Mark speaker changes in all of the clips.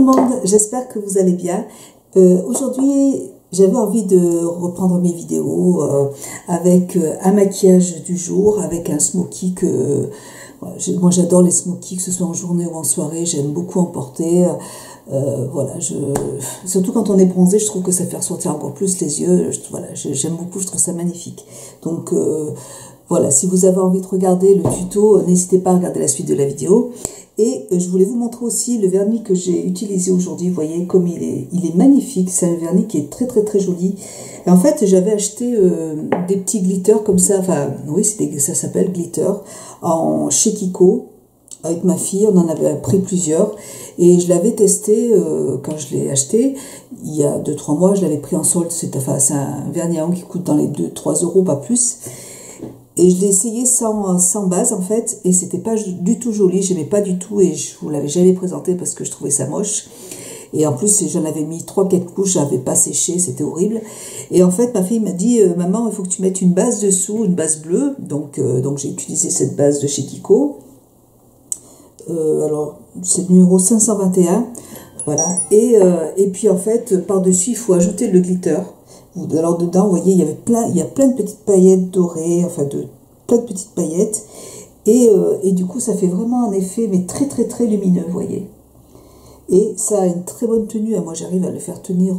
Speaker 1: le monde, j'espère que vous allez bien. Aujourd'hui, j'avais envie de reprendre mes vidéos avec un maquillage du jour, avec un smoky que... moi j'adore les smokies, que ce soit en journée ou en soirée, j'aime beaucoup en porter. Surtout quand on est bronzé, je trouve que ça fait ressortir encore plus les yeux. J'aime beaucoup, je trouve ça magnifique. Donc voilà, si vous avez envie de regarder le tuto, n'hésitez pas à regarder la suite de la vidéo. Et je voulais vous montrer aussi le vernis que j'ai utilisé aujourd'hui. Vous voyez comme il est magnifique. C'est un vernis qui est très très très joli. Et en fait, j'avais acheté des petits glitters comme ça. Enfin, oui, ça s'appelle glitter chez Kiko. Avec ma fille, on en avait pris plusieurs. Et je l'avais testé quand je l'ai acheté. Il y a 2-3 mois, je l'avais pris en solde. C'est un vernis à ongles qui coûte dans les 2-3 euros, pas plus. Et je l'ai essayé sans base en fait, et c'était pas du tout joli, j'aimais pas du tout, et je vous l'avais jamais présenté parce que je trouvais ça moche. Et en plus, j'en avais mis 3-4 couches, j'avais pas séché, c'était horrible. Et en fait, ma fille m'a dit, maman, il faut que tu mettes une base dessous, une base bleue. Donc j'ai utilisé cette base de chez Kiko. Alors, c'est le numéro 521. Voilà. Et puis en fait, par-dessus, il faut ajouter le glitter. Alors dedans, vous voyez, il y a plein de petites paillettes dorées, enfin plein de petites paillettes, et du coup ça fait vraiment un effet, mais très très très lumineux, vous voyez. Et ça a une très bonne tenue, moi j'arrive à le faire tenir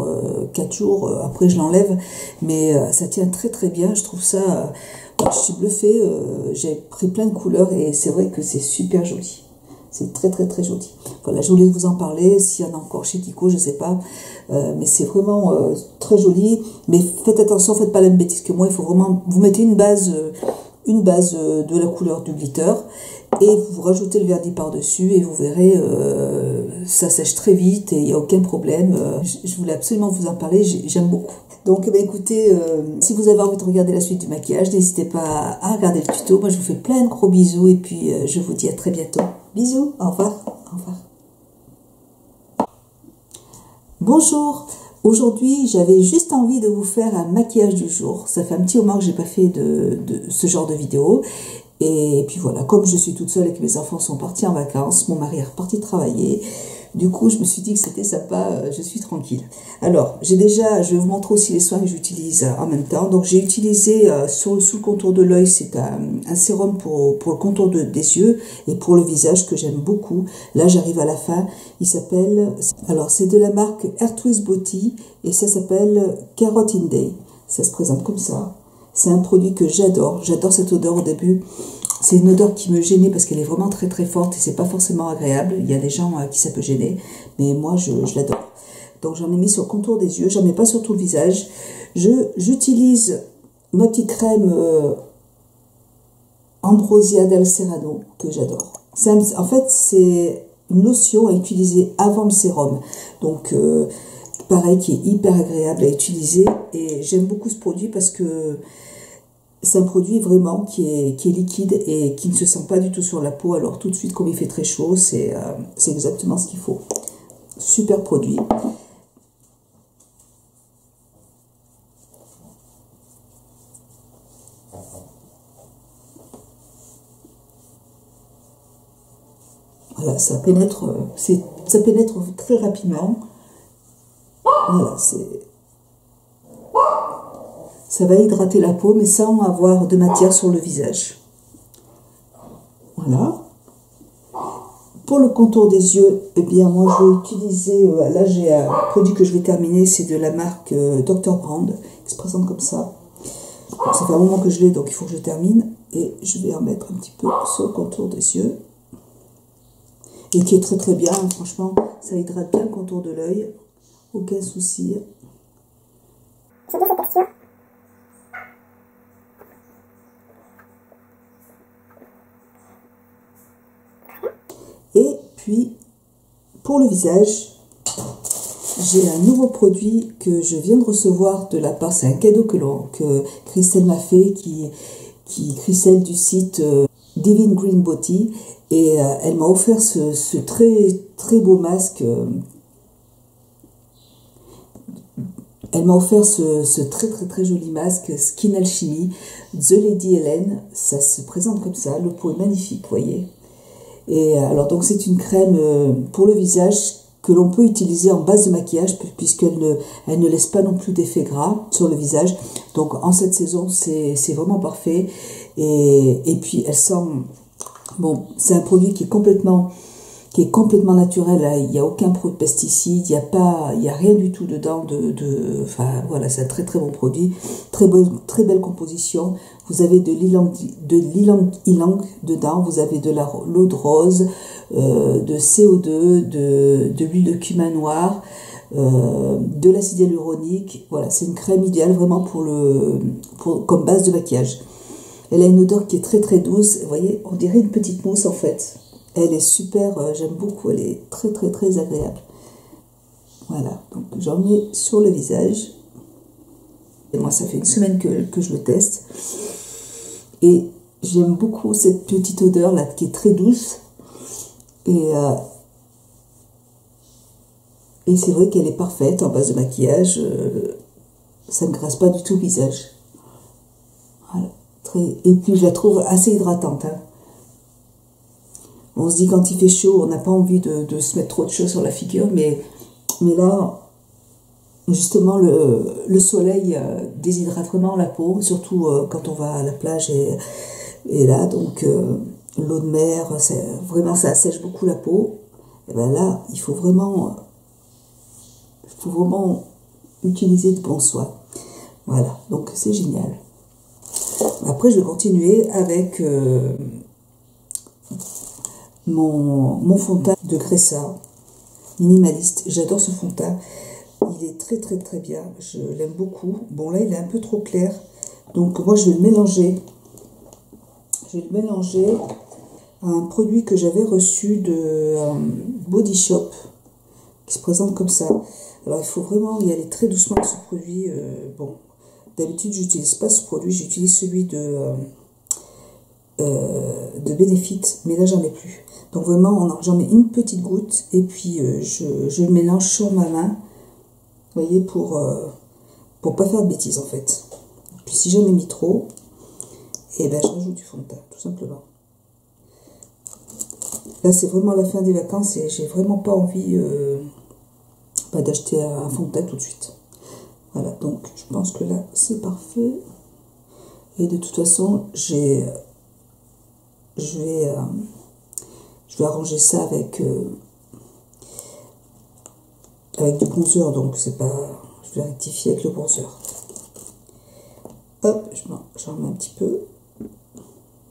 Speaker 1: 4 jours, après je l'enlève, mais ça tient très très bien, je trouve ça, je suis bluffée, j'ai pris plein de couleurs, et c'est vrai que c'est super joli. C'est très très très joli. Voilà, je voulais vous en parler. S'il y en a encore chez Kiko, je ne sais pas. Mais c'est vraiment très joli. Mais faites attention, faites pas la même bêtise que moi. Il faut vraiment... Vous mettez une base de la couleur du glitter. Et vous rajoutez le vernis par-dessus. Et vous verrez, ça sèche très vite. Et il n'y a aucun problème. Je voulais absolument vous en parler. J'aime beaucoup. Donc écoutez, si vous avez envie de regarder la suite du maquillage, n'hésitez pas à regarder le tuto. Moi je vous fais plein de gros bisous et puis je vous dis à très bientôt. Bisous, au revoir, au revoir. Bonjour, aujourd'hui j'avais juste envie de vous faire un maquillage du jour. Ça fait un petit moment que j'ai pas fait de ce genre de vidéo. Et puis voilà, comme je suis toute seule et que mes enfants sont partis en vacances, mon mari est reparti travailler. Du coup, je me suis dit que c'était sympa, je suis tranquille. Alors, je vais vous montrer aussi les soins que j'utilise en même temps. Donc, j'ai utilisé sous le contour de l'œil, c'est un sérum pour le contour des yeux et pour le visage que j'aime beaucoup. Là, j'arrive à la fin. Il s'appelle, alors c'est de la marque Earthwiz Beauty et ça s'appelle Carrot in Day. Ça se présente comme ça. C'est un produit que j'adore. J'adore cette odeur au début. C'est une odeur qui me gênait parce qu'elle est vraiment très très forte et c'est pas forcément agréable. Il y a des gens qui ça peut gêner, mais moi je l'adore. Donc j'en ai mis sur le contour des yeux, j'en mets pas sur tout le visage. J'utilise ma petite crème Ambrosia del Serrano que j'adore. En fait c'est une lotion à utiliser avant le sérum. Donc pareil, qui est hyper agréable à utiliser et j'aime beaucoup ce produit parce que c'est un produit vraiment qui est liquide et qui ne se sent pas du tout sur la peau. Alors tout de suite, comme il fait très chaud, c'est exactement ce qu'il faut. Super produit. Voilà, ça pénètre très rapidement. Voilà, ça va hydrater la peau, mais sans avoir de matière sur le visage. Voilà. Pour le contour des yeux, eh bien, moi, je vais utiliser... là, j'ai un produit que je vais terminer, c'est de la marque Dr. Brand, qui se présente comme ça. Donc, ça fait un moment que je l'ai, donc il faut que je termine. Et je vais en mettre un petit peu sur le contour des yeux. Et qui est très très bien, franchement. Ça hydrate bien le contour de l'œil. Aucun souci.
Speaker 2: C'est de cette texture.
Speaker 1: Et puis, pour le visage, j'ai un nouveau produit que je viens de recevoir de la part, c'est un cadeau que Christelle m'a fait, Christelle du site Divine Green Beauty, et elle m'a offert ce très très beau masque. Elle m'a offert ce très très très joli masque Skin Alchemy The Lady Helen. Ça se présente comme ça, le pot est magnifique, vous voyez. Et alors donc c'est une crème pour le visage que l'on peut utiliser en base de maquillage elle ne laisse pas non plus d'effet gras sur le visage. Donc en cette saison, c'est vraiment parfait. Et puis elle sent... Bon, c'est un produit qui est complètement naturel, là. Il n'y a aucun pesticide, il n'y a rien du tout dedans enfin voilà, c'est un très très bon produit, très belle composition. Vous avez de l'ylang dedans, vous avez de l'eau de rose, de CO2, de l'huile de cumin noir, de l'acide hyaluronique. Voilà, c'est une crème idéale vraiment comme base de maquillage. Elle a une odeur qui est très très douce, vous voyez, on dirait une petite mousse en fait. Elle est super, j'aime beaucoup, elle est très très très agréable. Voilà, donc j'en mets sur le visage. Et moi, ça fait une semaine que je le teste. Et j'aime beaucoup cette petite odeur là qui est très douce. Et c'est vrai qu'elle est parfaite en base de maquillage. Ça ne graisse pas du tout le visage. Voilà. Et puis je la trouve assez hydratante. Hein. On se dit quand il fait chaud, on n'a pas envie de se mettre trop de choses sur la figure, mais là, justement, le soleil déshydrate vraiment la peau, surtout quand on va à la plage et là, donc l'eau de mer, vraiment ça assèche beaucoup la peau. Et ben là, il faut vraiment utiliser de bons soins. Voilà, donc c'est génial. Après, je vais continuer avec mon fond de teint de Gressa, minimaliste. J'adore ce fond de teint. Il est très très très bien. Je l'aime beaucoup. Bon, là, il est un peu trop clair. Donc, moi, je vais le mélanger. Je vais le mélanger à un produit que j'avais reçu de Body Shop, qui se présente comme ça. Alors, il faut vraiment y aller très doucement avec ce produit. Bon, d'habitude, je n'utilise pas ce produit. J'utilise celui de Benefit, mais là, j'en ai plus. Donc vraiment, j'en mets une petite goutte et puis je le mélange sur ma main, vous voyez, pour pas faire de bêtises en fait. Puis si j'en ai mis trop, et ben je rajoute du fond de teint, tout simplement. Là, c'est vraiment la fin des vacances et j'ai vraiment pas envie d'acheter un fond de teint tout de suite. Voilà, donc je pense que là, c'est parfait. Et de toute façon, je vais arranger ça avec du bronzer, donc c'est pas... Je vais rectifier avec le bronzer. Hop, j'en mets un petit peu.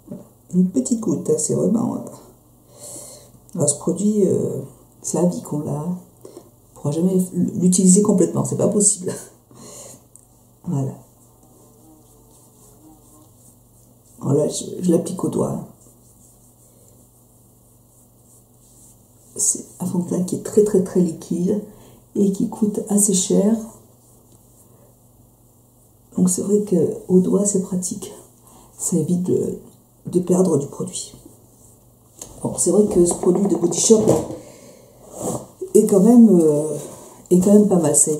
Speaker 1: Voilà. Une petite goutte, hein, c'est vraiment... Alors, ce produit, c'est à vie qu'on l'a. On ne pourra jamais l'utiliser complètement, c'est pas possible. Voilà. Alors là, je l'applique au doigt. C'est un fond de teint qui est très très très liquide et qui coûte assez cher. Donc c'est vrai qu'au doigt c'est pratique. Ça évite de perdre du produit. Bon, c'est vrai que ce produit de Body Shop est quand même pas mal. Ça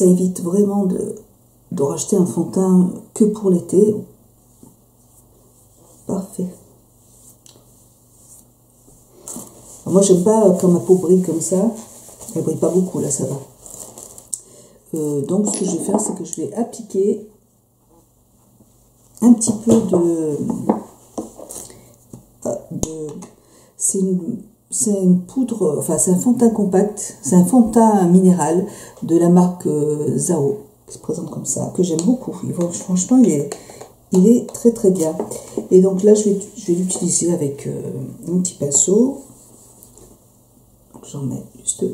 Speaker 1: évite vraiment de racheter un fond de teint que pour l'été. Parfait. Moi, j'aime pas quand ma peau brille comme ça. Elle brille pas beaucoup, là, ça va. Donc, ce que je vais faire, c'est que je vais appliquer un petit peu c'est une poudre, enfin, c'est un fond de teint compact. C'est un fond de teint minéral de la marque Zao, qui se présente comme ça, que j'aime beaucoup. Franchement, il est très très bien. Et donc là, je vais l'utiliser avec mon petit pinceau. J'en mets juste là.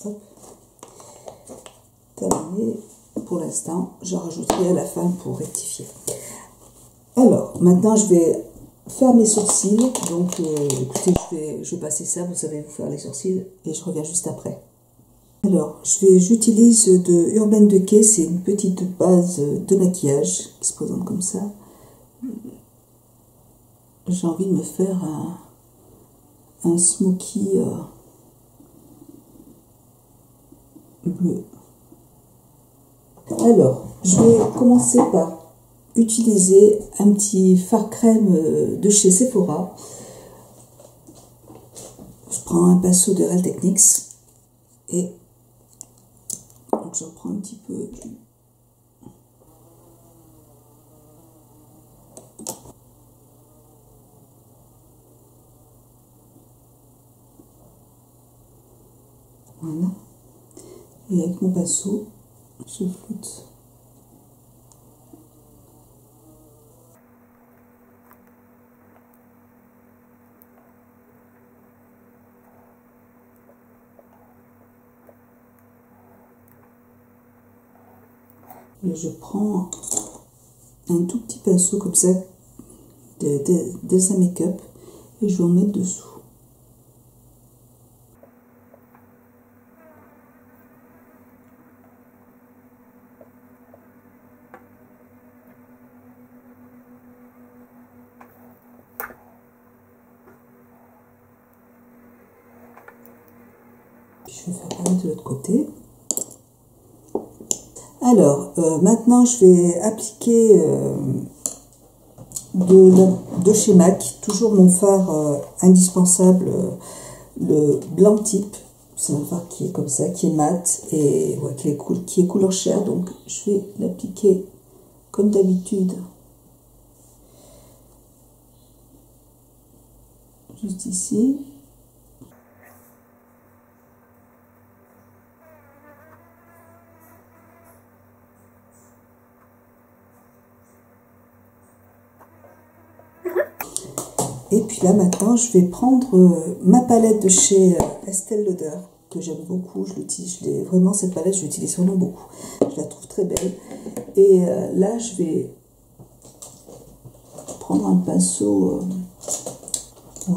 Speaker 1: Hop. Terminé pour l'instant. J'en rajouterai à la fin pour rectifier. Alors, maintenant, je vais faire mes sourcils. Donc, écoutez, je vais passer ça. Vous savez vous faire les sourcils. Et je reviens juste après. Alors, j'utilise de Urban Decay. C'est une petite base de maquillage qui se présente comme ça. J'ai envie de me faire un smoky bleu. Alors, je vais commencer par utiliser un petit fard crème de chez Sephora. Je prends un pinceau de Real Techniques et donc j'en prends un petit peu. Voilà. Et avec mon pinceau, je floute. Et je prends un tout petit pinceau comme ça d'Elsa Makeup et je vais en mettre dessous. Je vais faire pareil de l'autre côté. Alors, maintenant je vais appliquer de chez MAC, toujours mon fard indispensable, le blanc type. C'est un fard qui est comme ça, qui est mat et ouais, qui est couleur chair. Donc je vais l'appliquer comme d'habitude. Juste ici. Et puis là maintenant je vais prendre ma palette de chez Estée Lauder que j'aime beaucoup, vraiment cette palette je l'utilise vraiment beaucoup, je la trouve très belle. Et là je vais prendre un pinceau,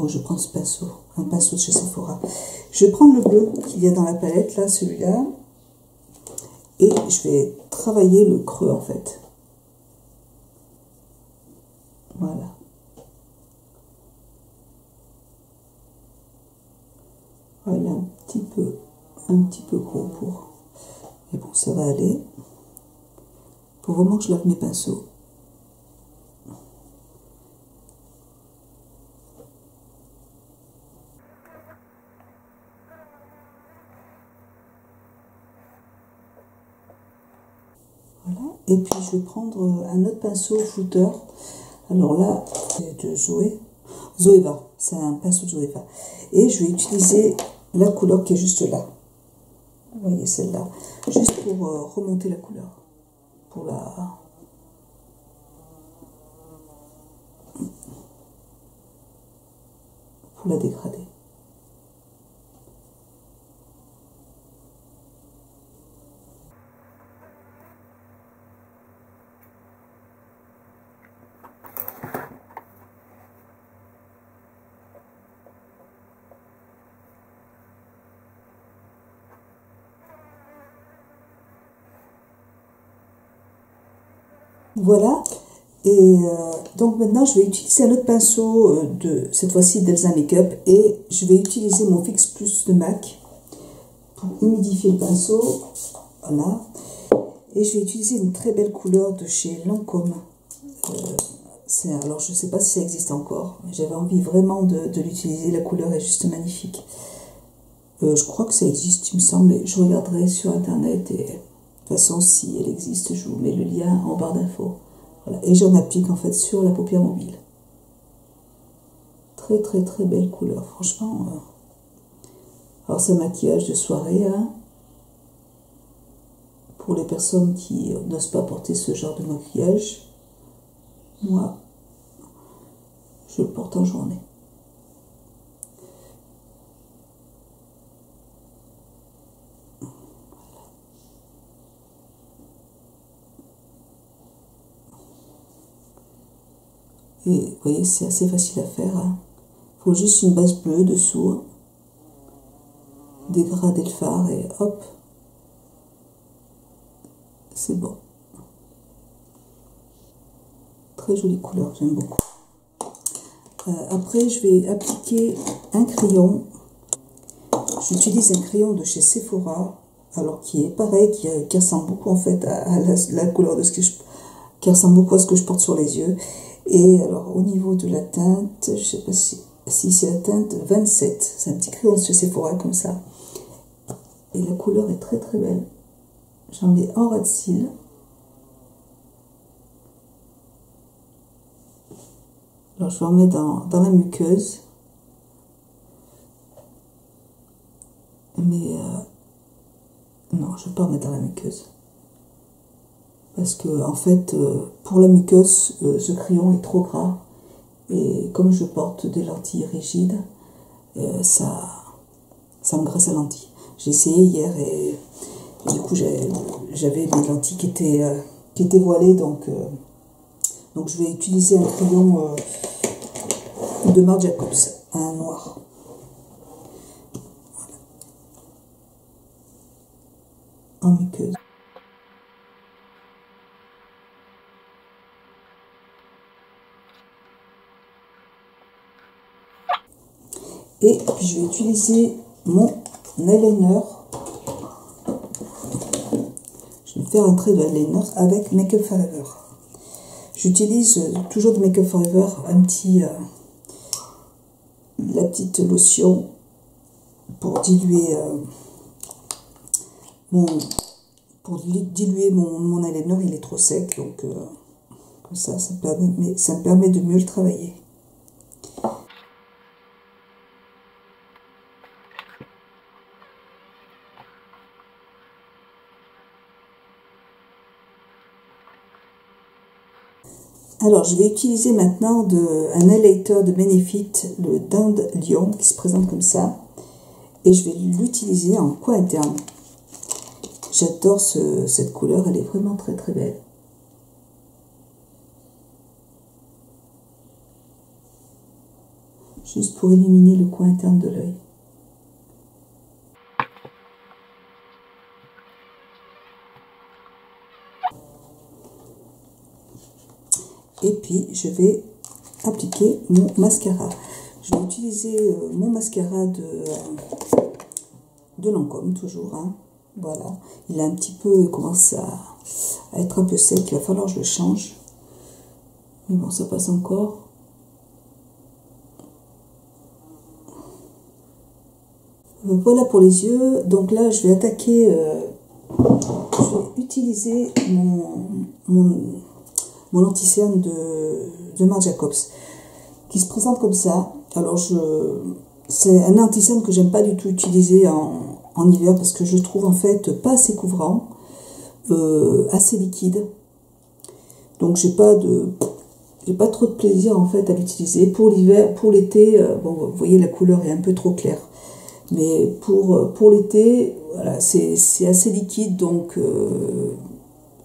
Speaker 1: je prends ce pinceau, un pinceau de chez Sephora. Je vais prendre le bleu qu'il y a dans la palette, là celui-là, et je vais travailler le creux en fait. Voilà. Il est un petit peu gros pour... Mais bon, ça va aller. Il faut vraiment que je lave mes pinceaux. Voilà. Et puis je vais prendre un autre pinceau flouter. Alors là, c'est de Zoeva. C'est un pinceau de Zoeva. Et je vais utiliser la couleur qui est juste là. Vous voyez celle-là. Juste pour remonter la couleur. Pour la dégrader. Voilà, et donc maintenant je vais utiliser un autre pinceau cette fois-ci d'Elsa Makeup et je vais utiliser mon Fix Plus de MAC pour humidifier le pinceau, voilà, et je vais utiliser une très belle couleur de chez Lancôme. Alors je ne sais pas si ça existe encore, mais j'avais envie vraiment de l'utiliser, la couleur est juste magnifique. Je crois que ça existe, il me semble, et je regarderai sur internet et... De toute façon, si elle existe, je vous mets le lien en barre d'infos. Voilà. Et j'en applique en fait sur la paupière mobile. Très très très belle couleur, franchement. Alors c'est un maquillage de soirée, hein, pour les personnes qui n'osent pas porter ce genre de maquillage. Moi, je le porte en journée. Et vous voyez, c'est assez facile à faire. Il faut juste une base bleue dessous. Dégrader le fard et hop. C'est bon. Très jolie couleur, j'aime beaucoup. Après, je vais appliquer un crayon. J'utilise un crayon de chez Sephora. Alors qui est pareil, qui ressemble beaucoup en fait à la couleur de ce que qui ressemble beaucoup à ce que je porte sur les yeux. Et alors au niveau de la teinte, je ne sais pas si c'est la teinte 27, c'est un petit crayon de chez Sephora comme ça. Et la couleur est très très belle. J'en mets en ras de cils. Alors je vais en mettre dans la muqueuse. Mais non, je ne vais pas en mettre dans la muqueuse. Parce que en fait, pour la muqueuse, ce crayon est trop gras. Et comme je porte des lentilles rigides, ça me graisse la lentille. J'ai essayé hier et du coup j'avais des lentilles qui étaient voilées, donc je vais utiliser un crayon de Marc Jacobs, un noir. Voilà. En muqueuse. Et je vais utiliser mon eyeliner. Je vais faire un trait de eyeliner avec Make Up Forever. J'utilise toujours de Make Up Forever la petite lotion pour diluer mon eyeliner. Il est trop sec, donc comme ça me permet de mieux le travailler. Alors, je vais utiliser maintenant un highlighter de Benefit, le Dinde Lion, qui se présente comme ça. Et je vais l'utiliser en coin interne. J'adore cette couleur, elle est vraiment très très belle. Juste pour illuminer le coin interne de l'œil. Et puis, je vais appliquer mon mascara. Je vais utiliser mon mascara de Lancôme, toujours. Hein. Voilà. Il a un petit peu, il commence à être un peu sec. Il va falloir que je le change. Mais bon, ça passe encore. Voilà pour les yeux. Donc là, je vais attaquer... je vais utiliser mon anti-cerne de Marc Jacobs, qui se présente comme ça. Alors, c'est un anti-cerne que j'aime pas du tout utiliser en hiver, parce que je trouve en fait pas assez couvrant, assez liquide. Donc, j'ai pas trop de plaisir en fait à l'utiliser. Pour l'hiver, pour l'été, bon, vous voyez, la couleur est un peu trop claire. Mais pour l'été, voilà, c'est assez liquide, donc...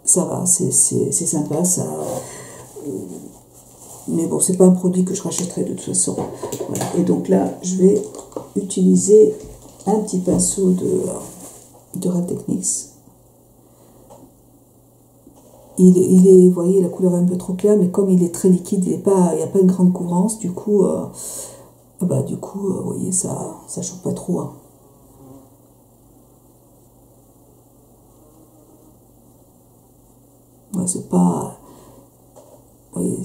Speaker 1: ça va, c'est sympa, ça. Mais bon, c'est pas un produit que je rachèterai de toute façon. Voilà. Et donc là, je vais utiliser un petit pinceau de Real Techniques. Il est, vous voyez, la couleur est un peu trop claire, mais comme il est très liquide, il n'y a pas une grande couvrance, du coup, vous voyez, ça choque pas trop. Hein. Ouais, c'est pas... Oui,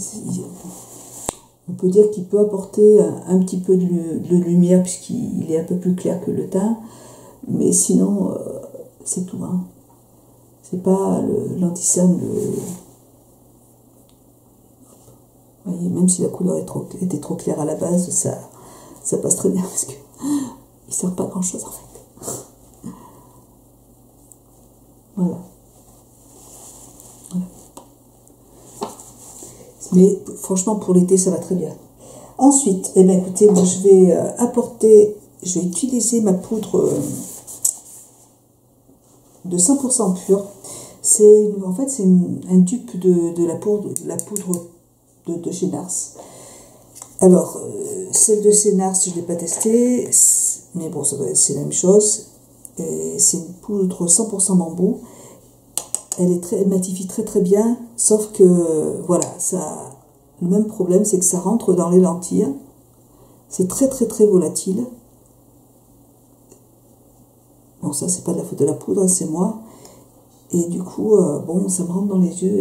Speaker 1: on peut dire qu'il peut apporter un petit peu de lumière, puisqu'il est un peu plus clair que le teint, mais sinon, c'est tout. Hein. C'est pas l'anti-cerne. Vous voyez, même si la couleur était trop claire à la base, ça passe très bien, parce qu'il ne sert pas à grand chose en fait. Voilà. Mais franchement, pour l'été, ça va très bien. Ensuite, eh bien, écoutez, moi, je vais utiliser ma poudre de 100% pure. En fait, c'est un dupe de la poudre de chez Nars. Alors, celle de chez Nars, je ne l'ai pas testée, mais bon, c'est la même chose. C'est une poudre 100% bambou. Elle matifie très très bien, sauf que voilà, le même problème, c'est que ça rentre dans les lentilles. C'est très très très volatile. ça c'est pas de la faute de la poudre, c'est moi. Et du coup, bon, ça me rentre dans les yeux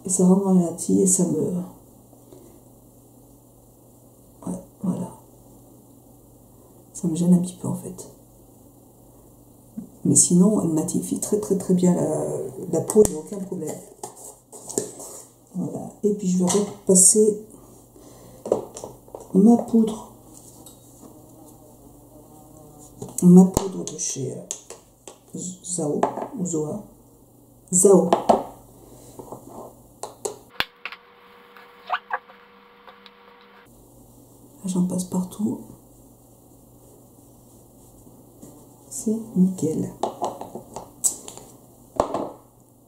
Speaker 1: et Et ça rend mon lentilles et ça me... Ouais, voilà. Ça me gêne un petit peu en fait. Mais sinon, elle matifie très bien la peau, il n'y a aucun problème. Voilà. Et puis je vais repasser ma poudre de chez Zao ou Zoa. Zao. J'en passe partout. C'est nickel.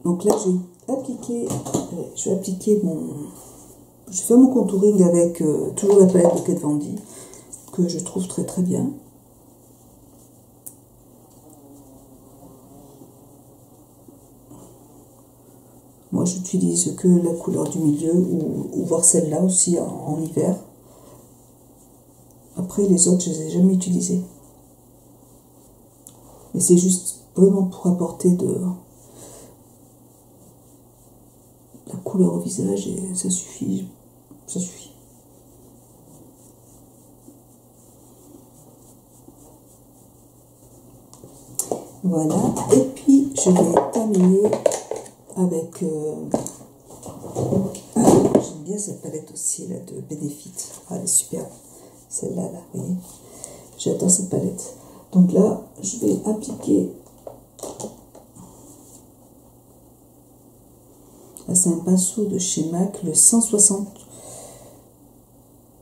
Speaker 1: Donc là, je vais appliquer je vais faire mon contouring avec toujours la palette de Kat Von D que je trouve très bien. Moi, j'utilise que la couleur du milieu ou voir celle-là aussi en hiver. Après, les autres, je ne les ai jamais utilisés. Mais c'est juste vraiment pour apporter de la couleur au visage et ça suffit. Ça suffit. Voilà. Et puis, je vais terminer avec... j'aime bien cette palette aussi, là, de Benefit. Ah, elle est superbe. Celle-là, là, vous voyez. J'adore cette palette. Donc là, je vais appliquer... Là, c'est un pinceau de chez MAC, le 160...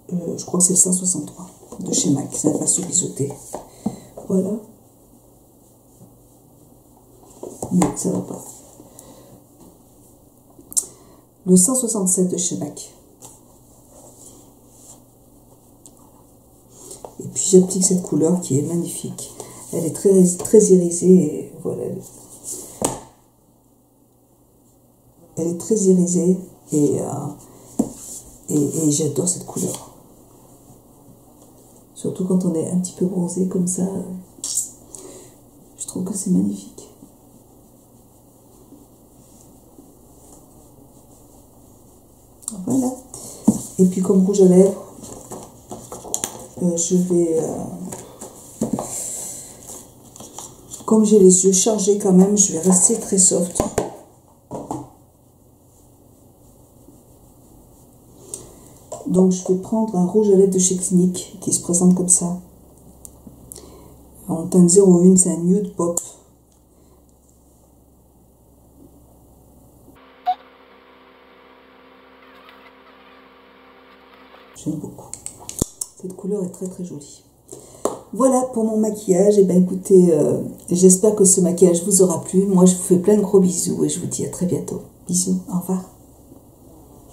Speaker 1: je crois que c'est le 163 de chez MAC. C'est un pinceau biseauté. Voilà. Mais ça va pas. Le 167 de chez MAC. Et puis j'applique cette couleur qui est magnifique. Elle est très irisée et voilà. Elle est très irisée et j'adore cette couleur. Surtout quand on est un petit peu bronzé comme ça. Je trouve que c'est magnifique. Voilà. Et puis comme rouge à lèvres, je vais... comme j'ai les yeux chargés quand même, je vais rester très soft. Donc je vais prendre un rouge à lèvres de chez Clinique qui se présente comme ça. En teinte 01, c'est un Nude Pop. J'aime beaucoup. Cette couleur est très jolie. Voilà pour mon maquillage. Et bien écoutez, j'espère que ce maquillage vous aura plu. Moi je vous fais plein de gros bisous et je vous dis à très bientôt. Bisous, au revoir.